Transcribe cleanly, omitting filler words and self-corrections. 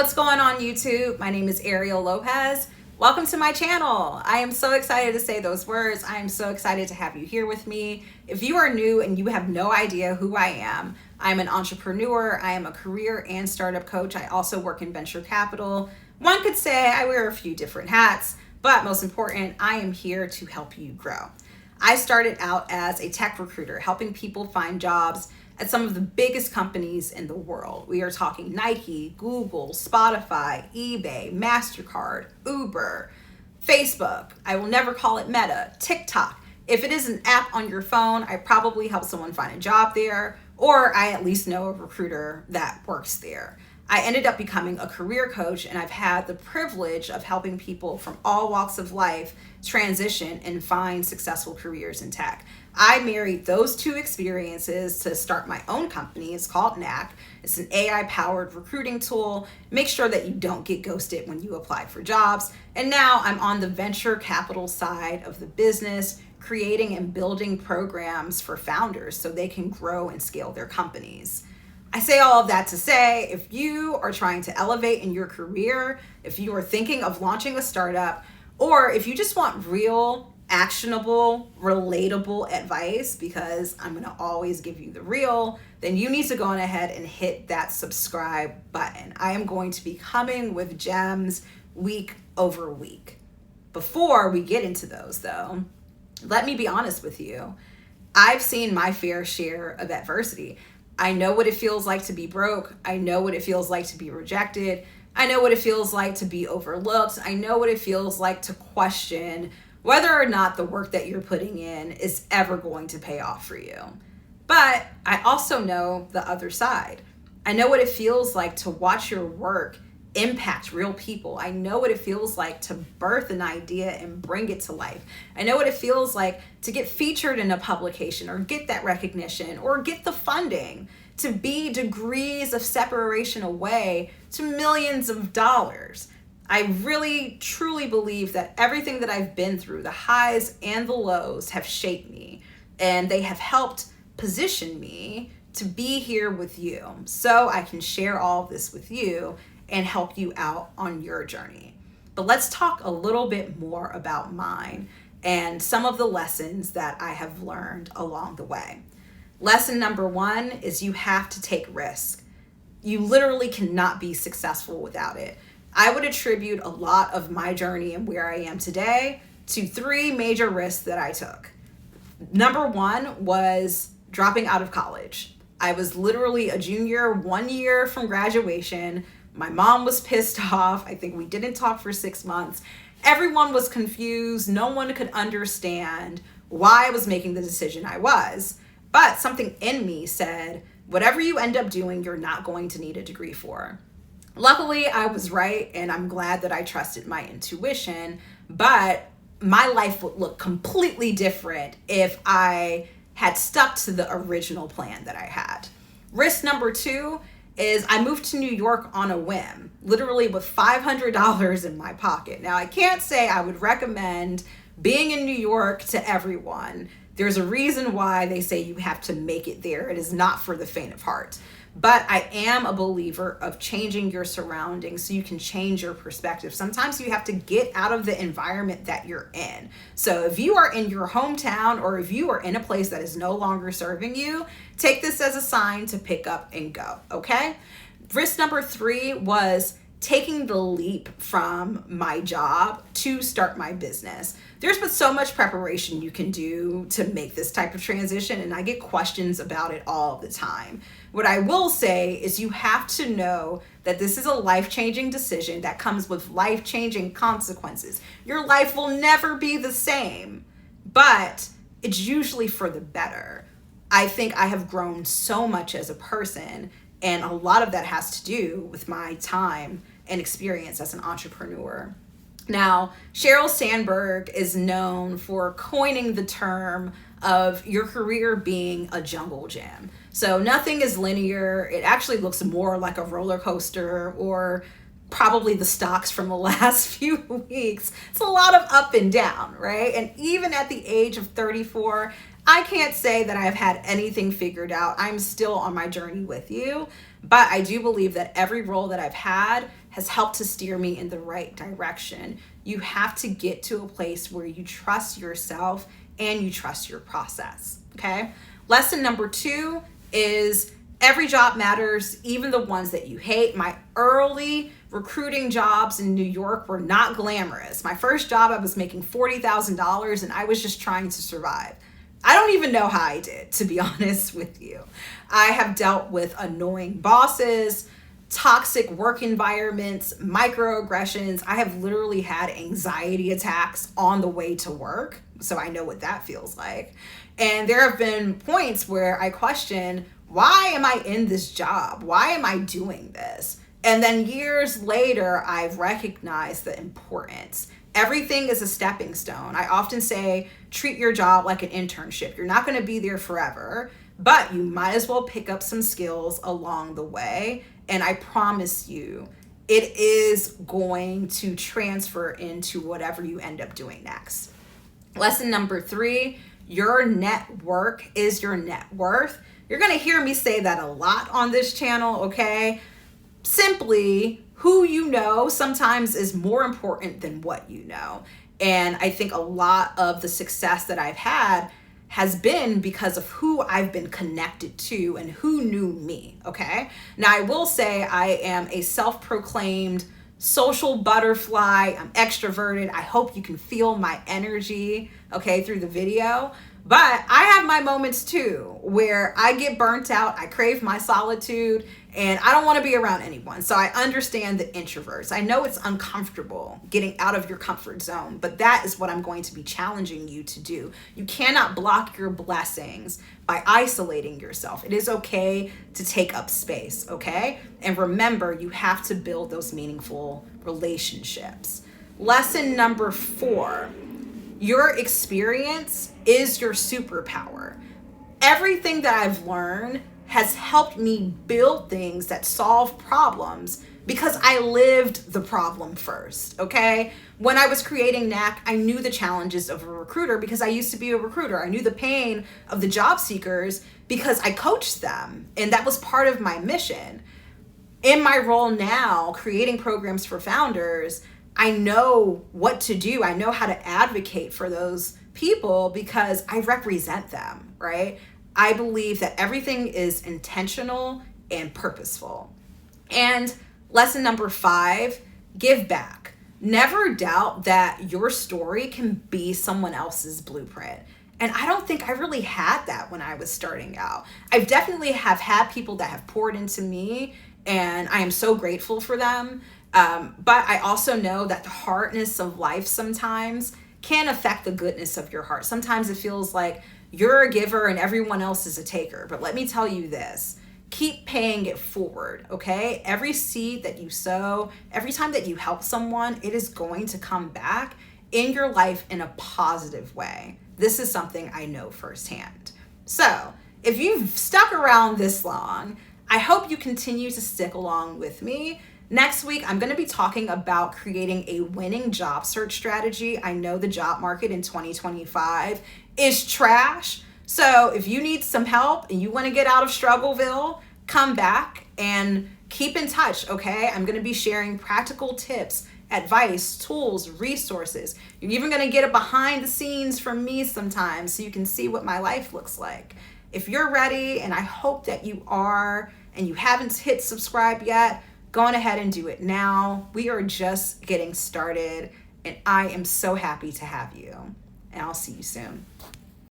what's going on YouTube? My name is Ariel Lopez. Welcome to my channel. I am so excited to say those words. I am so excited to have you here with me. If you are new and you have no idea who I am, I'm an entrepreneur. I am a career and startup coach. I also work in venture capital. One could say I wear a few different hats, but most important, I am here to help you grow. I started out as a tech recruiter, helping people find jobs at some of the biggest companies in the world. We are talking Nike, Google, Spotify, eBay, MasterCard, Uber, Facebook. I will never call it Meta, TikTok. If it is an app on your phone, I probably help someone find a job there, or I at least know a recruiter that works there. I ended up becoming a career coach, and I've had the privilege of helping people from all walks of life transition and find successful careers in tech. I married those two experiences to start my own company. It's called Knack. It's an AI-powered recruiting tool. Make sure that you don't get ghosted when you apply for jobs. And now I'm on the venture capital side of the business, creating and building programs for founders so they can grow and scale their companies. I say all of that to say, if you are trying to elevate in your career, if you are thinking of launching a startup, or if you just want real, actionable, relatable advice, because I'm gonna always give you the real, then you need to go on ahead and hit that subscribe button. I am going to be coming with gems week over week. Before we get into those though, let me be honest with you. I've seen my fair share of adversity. I know what it feels like to be broke. I know what it feels like to be rejected. I know what it feels like to be overlooked. I know what it feels like to question whether or not the work that you're putting in is ever going to pay off for you. But I also know the other side. I know what it feels like to watch your work impact real people. I know what it feels like to birth an idea and bring it to life. I know what it feels like to get featured in a publication or get that recognition or get the funding, to be degrees of separation away to millions of dollars. I really, truly believe that everything that I've been through, the highs and the lows, have shaped me, and they have helped position me to be here with you so I can share all of this with you and help you out on your journey. But let's talk a little bit more about mine and some of the lessons that I have learned along the way. Lesson number one is you have to take risks. You literally cannot be successful without it. I would attribute a lot of my journey and where I am today to three major risks that I took. Number one was dropping out of college. I was literally a junior 1 year from graduation. My mom was pissed off. I think we didn't talk for 6 months. Everyone was confused. No one could understand why I was making the decision I was. But something in me said, whatever you end up doing, you're not going to need a degree for. Luckily, I was right, and I'm glad that I trusted my intuition, but my life would look completely different if I had stuck to the original plan that I had. Risk number two is I moved to New York on a whim, literally with $500 in my pocket. Now, I can't say I would recommend being in New York to everyone. There's a reason why they say you have to make it there. It is not for the faint of heart. But I am a believer of changing your surroundings so you can change your perspective. Sometimes you have to get out of the environment that you're in. So if you are in your hometown or if you are in a place that is no longer serving you, take this as a sign to pick up and go, okay? Risk number three was taking the leap from my job to start my business. There's been so much preparation you can do to make this type of transition, and I get questions about it all the time. What I will say is you have to know that this is a life-changing decision that comes with life-changing consequences. Your life will never be the same, but it's usually for the better. I think I have grown so much as a person, and a lot of that has to do with my time and experience as an entrepreneur. Now, Sheryl Sandberg is known for coining the term of your career being a jungle gym. So nothing is linear. It actually looks more like a roller coaster or probably the stocks from the last few weeks. It's a lot of up and down, right? And even at the age of 34, I can't say that I've had anything figured out. I'm still on my journey with you, but I do believe that every role that I've had has helped to steer me in the right direction. You have to get to a place where you trust yourself and you trust your process, okay? Lesson number 2 is every job matters, even the ones that you hate. My early recruiting jobs in New York were not glamorous. My first job, I was making $40,000 and I was just trying to survive. I don't even know how I did, to be honest with you. I have dealt with annoying bosses, toxic work environments, microaggressions. I have literally had anxiety attacks on the way to work, so I know what that feels like. And there have been points where I question, why am I in this job? Why am I doing this? And then years later, I've recognized the importance. Everything is a stepping stone. I often say, treat your job like an internship. You're not going to be there forever, but you might as well pick up some skills along the way. And I promise you, it is going to transfer into whatever you end up doing next. Lesson number 3, your network is your net worth. You're going to hear me say that a lot on this channel, okay? Simply, who you know sometimes is more important than what you know. And I think a lot of the success that I've had has been because of who I've been connected to and who knew me, okay? Now, I will say I am a self-proclaimed social butterfly. I'm extroverted. I hope you can feel my energy, okay, through the video. But I have my moments too, where I get burnt out, I crave my solitude, and I don't want to be around anyone. So I understand the introverts. I know it's uncomfortable getting out of your comfort zone, but that is what I'm going to be challenging you to do. You cannot block your blessings by isolating yourself. It is okay to take up space, okay? And remember, you have to build those meaningful relationships. Lesson number 4. Your experience is your superpower. Everything that I've learned has helped me build things that solve problems because I lived the problem first, okay? When I was creating NAC, I knew the challenges of a recruiter because I used to be a recruiter. I knew the pain of the job seekers because I coached them, and that was part of my mission. In my role now, creating programs for founders, I know what to do. I know how to advocate for those people because I represent them, right? I believe that everything is intentional and purposeful. And lesson number 5, give back. Never doubt that your story can be someone else's blueprint. And I don't think I really had that when I was starting out. I definitely have had people that have poured into me, and I am so grateful for them. But I also know that the hardness of life sometimes can affect the goodness of your heart. Sometimes it feels like you're a giver and everyone else is a taker. But let me tell you this, keep paying it forward, okay? Every seed that you sow, every time that you help someone, it is going to come back in your life in a positive way. This is something I know firsthand. So if you've stuck around this long, I hope you continue to stick along with me. Next week, I'm going to be talking about creating a winning job search strategy. I know the job market in 2025 is trash. So if you need some help and you want to get out of Struggleville, come back and keep in touch, okay? I'm going to be sharing practical tips, advice, tools, resources. You're even going to get a behind the scenes from me sometimes so you can see what my life looks like. If you're ready, and I hope that you are, and you haven't hit subscribe yet, go on ahead and do it now. We are just getting started, and I am so happy to have you. And I'll see you soon.